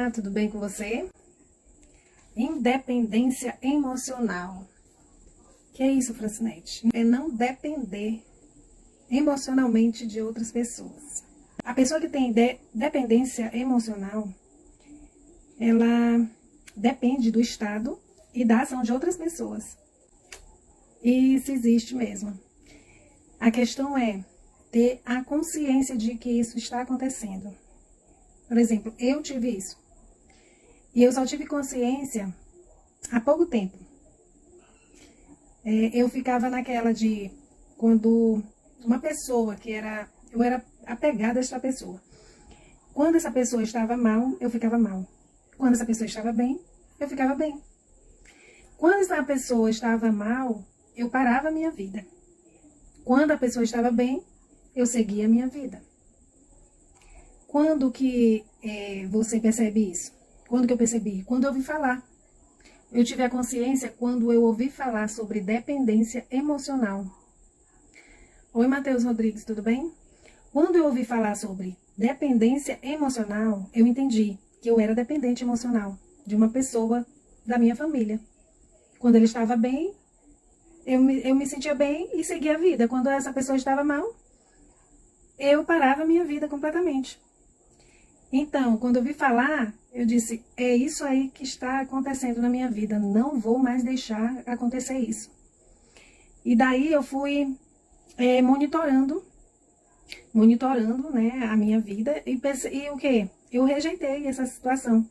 Olá, tudo bem com você? Independência emocional. Que é isso, Francinete? É não depender emocionalmente de outras pessoas. A pessoa que tem dependência emocional, ela depende do estado e da ação de outras pessoas. E isso existe mesmo. A questão é ter a consciência de que isso está acontecendo. Por exemplo, eu tive isso. E eu só tive consciência há pouco tempo. Eu ficava naquela de quando uma pessoa eu era apegada a essa pessoa. Quando essa pessoa estava mal, eu ficava mal. Quando essa pessoa estava bem, eu ficava bem. Quando essa pessoa estava mal, eu parava a minha vida. Quando a pessoa estava bem, eu seguia a minha vida. Quando que você percebe isso? Quando que eu percebi? Quando eu ouvi falar. Eu tive a consciência quando eu ouvi falar sobre dependência emocional. Oi, Matheus Rodrigues, tudo bem? Quando eu ouvi falar sobre dependência emocional, eu entendi que eu era dependente emocional de uma pessoa da minha família. Quando ele estava bem, eu me sentia bem e seguia a vida. Quando essa pessoa estava mal, eu parava a minha vida completamente. Então, quando eu vi falar, eu disse, é isso aí que está acontecendo na minha vida, não vou mais deixar acontecer isso. E daí eu fui monitorando, né, a minha vida e o quê? Eu rejeitei essa situação.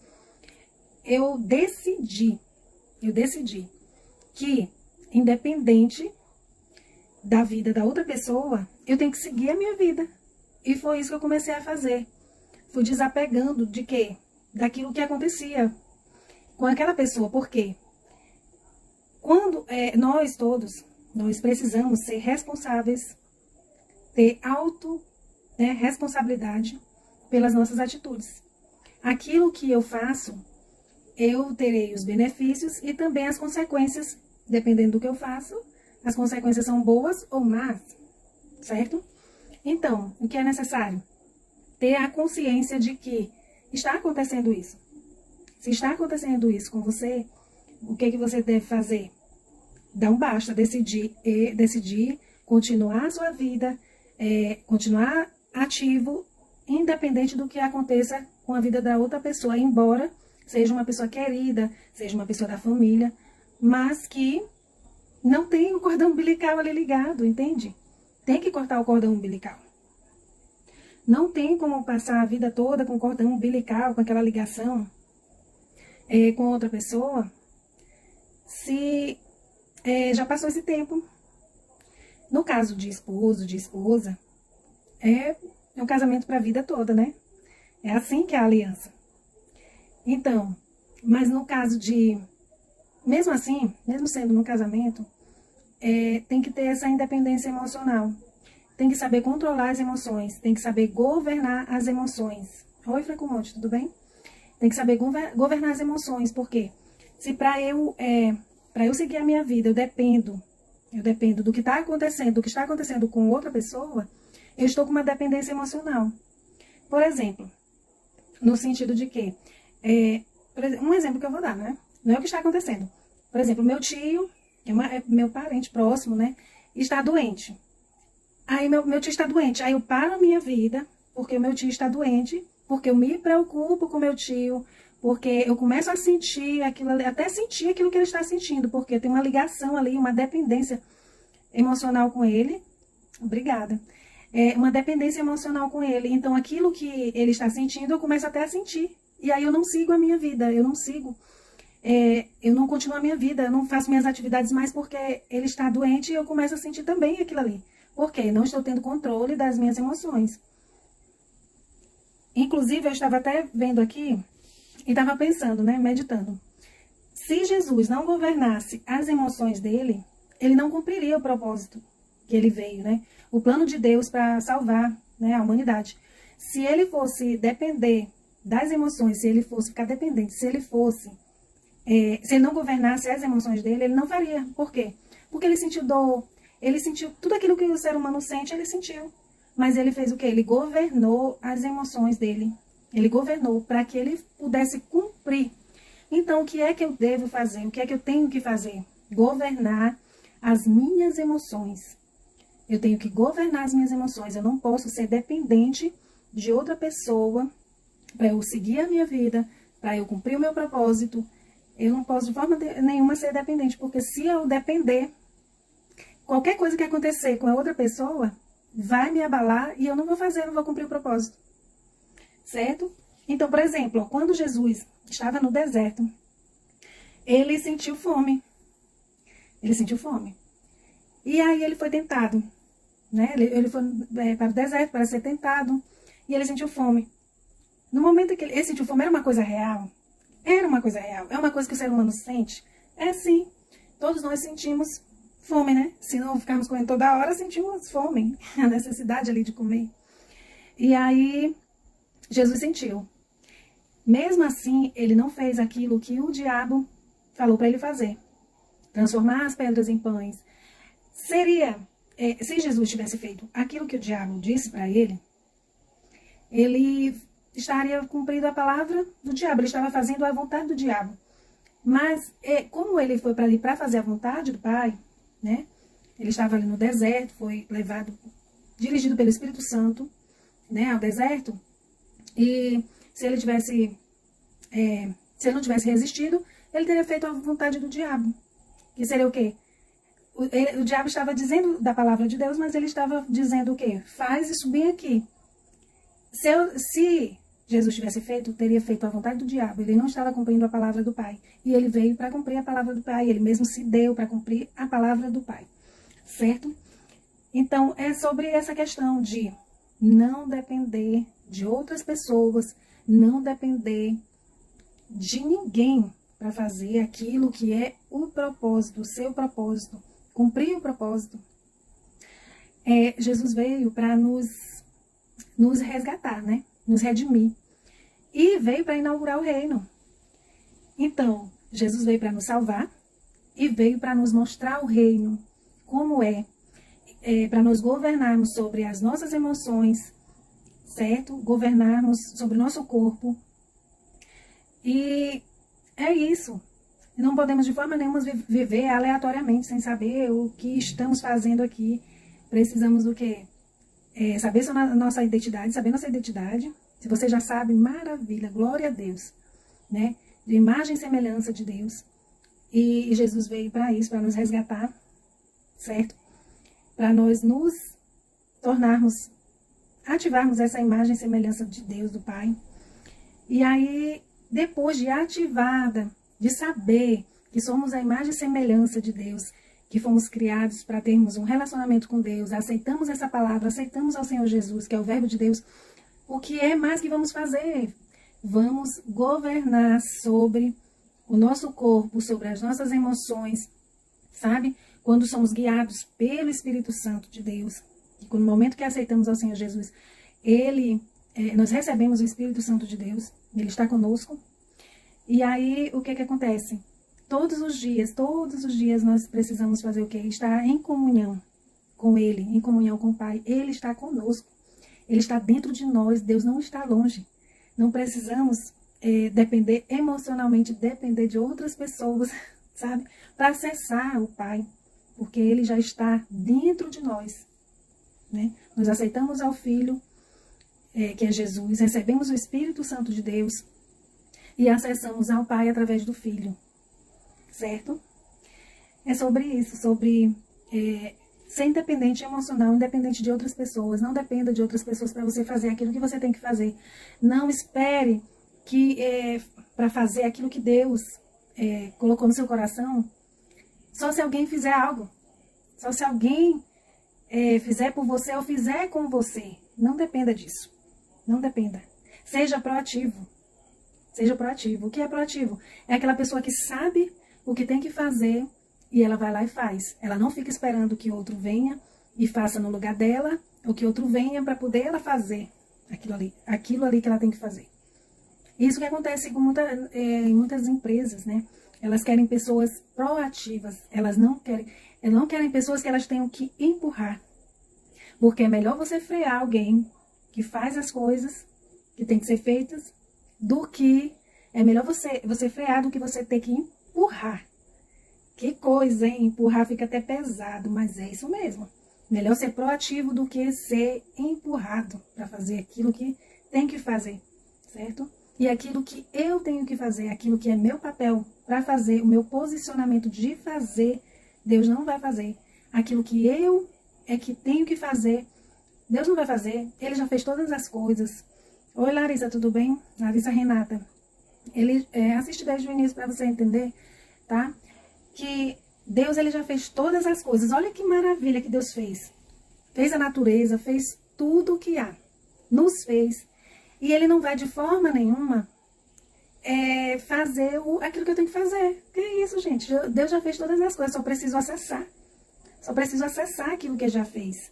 Eu decidi que, independente da vida da outra pessoa, eu tenho que seguir a minha vida. E foi isso que eu comecei a fazer. Fui desapegando de quê? Daquilo que acontecia com aquela pessoa. Por quê? Quando nós precisamos ser responsáveis, ter responsabilidade pelas nossas atitudes. Aquilo que eu faço, eu terei os benefícios e também as consequências, dependendo do que eu faço. As consequências são boas ou más, certo? Então, o que é necessário? Ter a consciência de que está acontecendo isso. Se está acontecendo isso com você, o que você deve fazer? Dar um basta, decidir continuar a sua vida, continuar ativo, independente do que aconteça com a vida da outra pessoa, embora seja uma pessoa querida, seja uma pessoa da família, mas que não tem o cordão umbilical ali ligado, entende? Tem que cortar o cordão umbilical. Não tem como passar a vida toda com cordão umbilical, com aquela ligação com outra pessoa, se já passou esse tempo. No caso de esposo, de esposa, é um casamento para a vida toda, né? É assim que é a aliança. Então, mas no caso de, mesmo assim, mesmo sendo no casamento, tem que ter essa independência emocional. Tem que saber controlar as emoções, tem que saber governar as emoções. Oi, Frecumonte, tudo bem? Tem que saber governar as emoções, porque se para eu seguir a minha vida, eu dependo do que está acontecendo, do que está acontecendo com outra pessoa, eu estou com uma dependência emocional. Por exemplo, no sentido de que, um exemplo que eu vou dar, né? Não é o que está acontecendo. Por exemplo, meu tio, que é meu parente próximo, né? Está doente. Aí meu tio está doente, aí eu paro a minha vida, porque o meu tio está doente, porque eu me preocupo com meu tio, porque eu começo a sentir aquilo ali, até sentir aquilo que ele está sentindo, porque tem uma ligação ali, uma dependência emocional com ele. Obrigada. Uma dependência emocional com ele. Então aquilo que ele está sentindo, eu começo até a sentir. E aí eu não sigo a minha vida, eu não continuo a minha vida, eu não faço minhas atividades mais porque ele está doente e eu começo a sentir também aquilo ali. Porque não estou tendo controle das minhas emoções. Inclusive, eu estava até vendo aqui e estava pensando, né, meditando. Se Jesus não governasse as emoções dele, ele não cumpriria o propósito que ele veio, né? O plano de Deus para salvar, né, a humanidade. Se ele fosse depender das emoções, se ele fosse ficar dependente, se ele não governasse as emoções dele, ele não faria. Por quê? Porque ele sentiu dor. Ele sentiu tudo aquilo que o ser humano sente, ele sentiu. Mas ele fez o quê? Ele governou as emoções dele. Ele governou para que ele pudesse cumprir. Então, o que é que eu devo fazer? O que é que eu tenho que fazer? Governar as minhas emoções. Eu tenho que governar as minhas emoções. Eu não posso ser dependente de outra pessoa para eu seguir a minha vida, para eu cumprir o meu propósito. Eu não posso de forma nenhuma ser dependente, porque se eu depender, qualquer coisa que acontecer com a outra pessoa vai me abalar e eu não vou fazer, não vou cumprir o propósito. Certo? Então, por exemplo, quando Jesus estava no deserto, ele sentiu fome. Ele sentiu fome. E aí ele foi tentado. Né? Ele foi para o deserto para ser tentado. E ele sentiu fome. No momento que ele sentiu fome, era uma coisa real? Era uma coisa real. É uma coisa que o ser humano sente? É sim. Todos nós sentimos fome, né? Se não ficarmos comendo toda hora, sentimos fome. A necessidade ali de comer. E aí, Jesus sentiu. Mesmo assim, ele não fez aquilo que o diabo falou para ele fazer. Transformar as pedras em pães. Se Jesus tivesse feito aquilo que o diabo disse para ele, ele estaria cumprindo a palavra do diabo, ele estava fazendo a vontade do diabo. Mas, como ele foi para ali para fazer a vontade do Pai, né? Ele estava ali no deserto, foi dirigido pelo Espírito Santo, né, ao deserto, e se ele não tivesse resistido, ele teria feito a vontade do diabo. Que seria o quê? O diabo estava dizendo da palavra de Deus, mas ele estava dizendo o quê? Faz isso bem aqui. Se Jesus tivesse teria feito a vontade do diabo. Ele não estava cumprindo a palavra do Pai. E ele veio para cumprir a palavra do Pai. Ele mesmo se deu para cumprir a palavra do Pai. Certo? Então, é sobre essa questão de não depender de outras pessoas, não depender de ninguém para fazer aquilo que é o propósito, o seu propósito, cumprir o propósito. Jesus veio para nos resgatar, né? Nos redimir. E veio para inaugurar o reino. Então, Jesus veio para nos salvar e veio para nos mostrar o reino, como para nos governarmos sobre as nossas emoções, certo? Governarmos sobre o nosso corpo. E é isso. Não podemos de forma nenhuma viver aleatoriamente, sem saber o que estamos fazendo aqui. Precisamos do quê? Saber nossa identidade, saber nossa identidade. Se você já sabe, maravilha, glória a Deus, né? De imagem e semelhança de Deus. E Jesus veio para isso, para nos resgatar, certo? Para nós nos tornarmos, ativarmos essa imagem e semelhança de Deus, do Pai. E aí, depois de ativada, de saber que somos a imagem e semelhança de Deus, que fomos criados para termos um relacionamento com Deus, aceitamos essa palavra, aceitamos ao Senhor Jesus, que é o verbo de Deus, o que é mais que vamos fazer? Vamos governar sobre o nosso corpo, sobre as nossas emoções, sabe? Quando somos guiados pelo Espírito Santo de Deus, no momento que aceitamos ao Senhor Jesus, nós recebemos o Espírito Santo de Deus, Ele está conosco, e aí o que acontece? Todos os dias nós precisamos fazer o quê? Estar em comunhão com Ele, em comunhão com o Pai. Ele está conosco, Ele está dentro de nós, Deus não está longe. Não precisamos depender emocionalmente, depender de outras pessoas, sabe? Para acessar o Pai, porque Ele já está dentro de nós, né? Nós aceitamos ao Filho, que é Jesus, recebemos o Espírito Santo de Deus e acessamos ao Pai através do Filho. Certo? É sobre isso, sobre ser independente emocional, independente de outras pessoas. Não dependa de outras pessoas para você fazer aquilo que você tem que fazer. Não espere que para fazer aquilo que Deus colocou no seu coração, só se alguém fizer algo. Só se alguém fizer por você ou fizer com você. Não dependa disso. Não dependa. Seja proativo. Seja proativo. O que é proativo? É aquela pessoa que sabe o que tem que fazer e ela vai lá e faz. Ela não fica esperando que outro venha e faça no lugar dela, ou que outro venha para poder ela fazer aquilo ali que ela tem que fazer. Isso que acontece em muitas empresas, né? Elas querem pessoas proativas, elas não querem pessoas que elas tenham que empurrar. Porque é melhor você frear alguém que faz as coisas, que tem que ser feitas, do que é melhor você frear do que você ter que empurrar. Que coisa, hein? Empurrar fica até pesado, mas é isso mesmo. Melhor ser proativo do que ser empurrado para fazer aquilo que tem que fazer, certo? E aquilo que eu tenho que fazer, aquilo que é meu papel para fazer, o meu posicionamento de fazer, Deus não vai fazer. Aquilo que eu é que tenho que fazer, Deus não vai fazer. Ele já fez todas as coisas. Oi, Larissa, tudo bem? Larissa Renata. Ele assiste desde o início para você entender, tá? Que Deus, ele já fez todas as coisas. Olha que maravilha que Deus fez. Fez a natureza, fez tudo o que há. Nos fez. E ele não vai de forma nenhuma fazer aquilo que eu tenho que fazer. Que é isso, gente? Deus já fez todas as coisas, só preciso acessar. Só preciso acessar aquilo que ele já fez.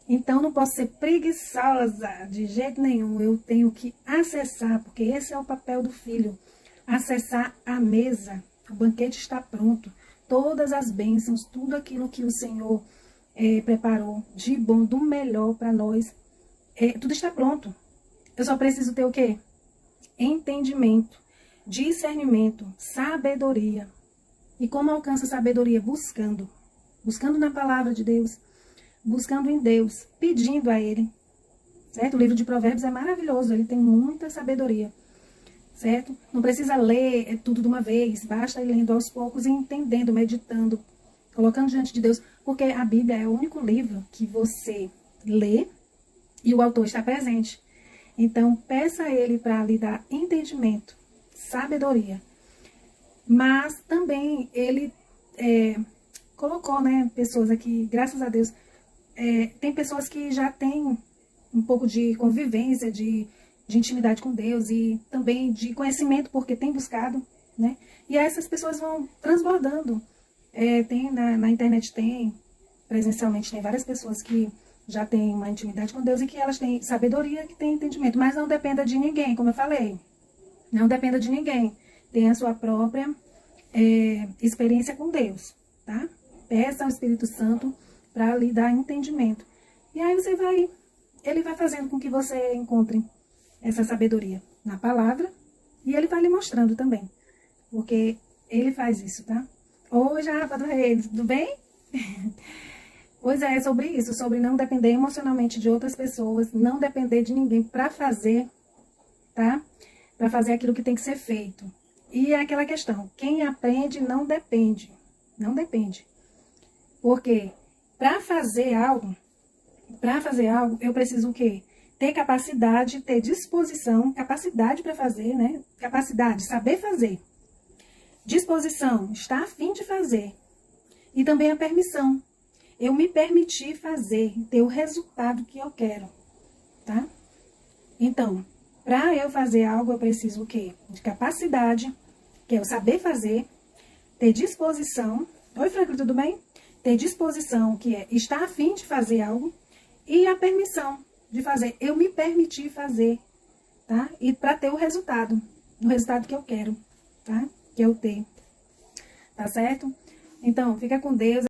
Então, não posso ser preguiçosa de jeito nenhum. Eu tenho que acessar, porque esse é o papel do filho. Acessar a mesa. O banquete está pronto. Todas as bênçãos, tudo aquilo que o Senhor preparou de bom, do melhor para nós. Tudo está pronto. Eu só preciso ter o quê? Entendimento, discernimento, sabedoria. E como alcança sabedoria? Buscando. Buscando na palavra de Deus. Buscando em Deus. Pedindo a Ele. Certo? O livro de Provérbios é maravilhoso. Ele tem muita sabedoria. Certo? Não precisa ler tudo de uma vez. Basta ir lendo aos poucos e entendendo, meditando. Colocando diante de Deus. Porque a Bíblia é o único livro que você lê e o autor está presente. Então, peça a Ele para lhe dar entendimento, sabedoria. Mas também Ele colocou, né, pessoas aqui, graças a Deus, tem pessoas que já têm um pouco de convivência, de intimidade com Deus e também de conhecimento, porque tem buscado, né? E aí essas pessoas vão transbordando. Na internet presencialmente tem várias pessoas que já têm uma intimidade com Deus e que elas têm sabedoria, que têm entendimento. Mas não dependa de ninguém, como eu falei. Não dependa de ninguém. Tenha a sua própria experiência com Deus, tá? Peça ao Espírito Santo para lhe dar entendimento. E aí ele vai fazendo com que você encontre essa sabedoria na palavra e ele vai lhe mostrando também. Porque ele faz isso, tá? Oi, Japa do Rei, tudo bem? Pois é sobre isso, sobre não depender emocionalmente de outras pessoas, não depender de ninguém para fazer, tá? Para fazer aquilo que tem que ser feito. E é aquela questão, quem aprende não depende, não depende. Porque para fazer algo, eu preciso o quê? Ter capacidade, ter disposição, capacidade para fazer, né? Capacidade, saber fazer. Disposição, estar a fim de fazer. E também a permissão. Eu me permitir fazer, ter o resultado que eu quero, tá? Então, para eu fazer algo, eu preciso o quê? De capacidade, que é o saber fazer, ter disposição. Oi, Franklin, tudo bem? Ter disposição, que é estar a fim de fazer algo, e a permissão de fazer, eu me permitir fazer, tá? E para ter o resultado que eu quero, tá? Que eu ter, tá certo? Então, fica com Deus.